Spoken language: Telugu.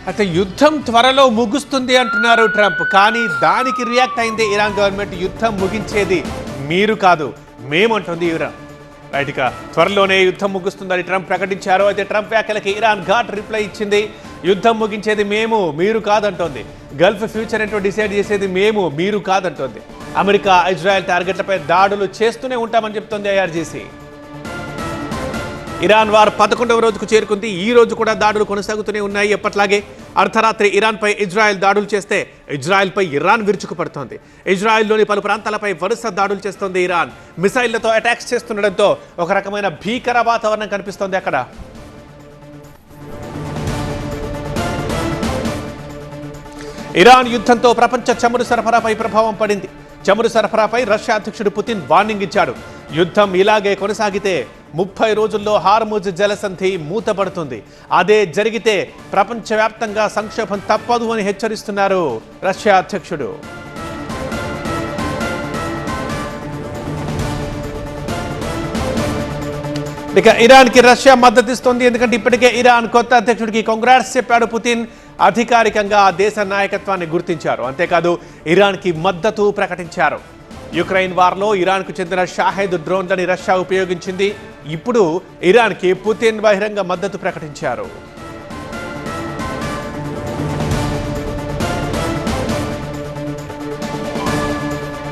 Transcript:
అయితే యుద్ధం త్వరలో ముగుస్తుంది అంటున్నారు ట్రంప్. కానీ దానికి రియాక్ట్ అయింది ఇరాన్ గవర్నమెంట్. యుద్ధం ముగించేది మీరు కాదు, మేమంటుంది ఇరాన్. రైట్, ఇక త్వరలోనే యుద్ధం ముగుస్తుందని ట్రంప్ ప్రకటించారు. అయితే ట్రంప్ వ్యాఖ్యలకి ఇరాన్ ఘాట్ రిప్లై ఇచ్చింది. యుద్ధం ముగించేది మేము, మీరు కాదంటోంది. గల్ఫ్ ఫ్యూచర్ ఏంటో డిసైడ్ చేసేది మేము, మీరు కాదంటోంది. అమెరికా ఇజ్రాయెల్ టార్గెట్లపై దాడులు చేస్తూనే ఉంటామని చెప్తోంది ఐఆర్జీసీ. ఇరాన్ వార్ 11వ రోజుకు చేరుకుంది. ఈ రోజు కూడా దాడులు కొనసాగుతూనే ఉన్నాయి. ఎప్పట్లాగే అర్ధరాత్రి ఇరాన్పై ఇజ్రాయెల్ దాడులు చేస్తే ఇజ్రాయెల్పై ఇరాన్ విరుచుకుపడుతోంది. ఇజ్రాయెల్లోని పలు ప్రాంతాలపై వరుస దాడులు చేస్తోంది ఇరాన్. మిసైళ్లతో అటాక్స్ చేస్తుండటంతో ఒక రకమైన భీకర వాతావరణం కనిపిస్తోంది అక్కడ. ఇరాన్ యుద్ధంతో ప్రపంచ చమురు సరఫరాపై ప్రభావం పడింది. చమురు సరఫరాపై రష్యా అధ్యక్షుడు పుతిన్ వార్నింగ్ ఇచ్చాడు. యుద్ధం ఇలాగే కొనసాగితే 30 రోజుల్లో హార్ముజ్ జలసంధి మూతపడుతుంది. అదే జరిగితే ప్రపంచవ్యాప్తంగా సంక్షోభం తప్పదు అని హెచ్చరిస్తున్నారు రష్యా అధ్యక్షుడు. ఇక ఇరాన్కి రష్యా మద్దతిస్తోంది. ఎందుకంటే ఇప్పటికే ఇరాన్ కొత్త అధ్యక్షుడికి కాంగ్రెస్ చెప్పాడు పుతిన్. అధికారికంగా ఆ దేశ నాయకత్వాన్ని గుర్తించారు. అంతేకాదు ఇరాన్కి మద్దతు ప్రకటించారు. యుక్రెయిన్ వార్లో ఇరాన్కు చెందిన షాహెద్ డ్రోన్లని రష్యా ఉపయోగించింది. ఇప్పుడు ఇరాన్కి పుతిన్ బహిరంగ మద్దతు ప్రకటించారు.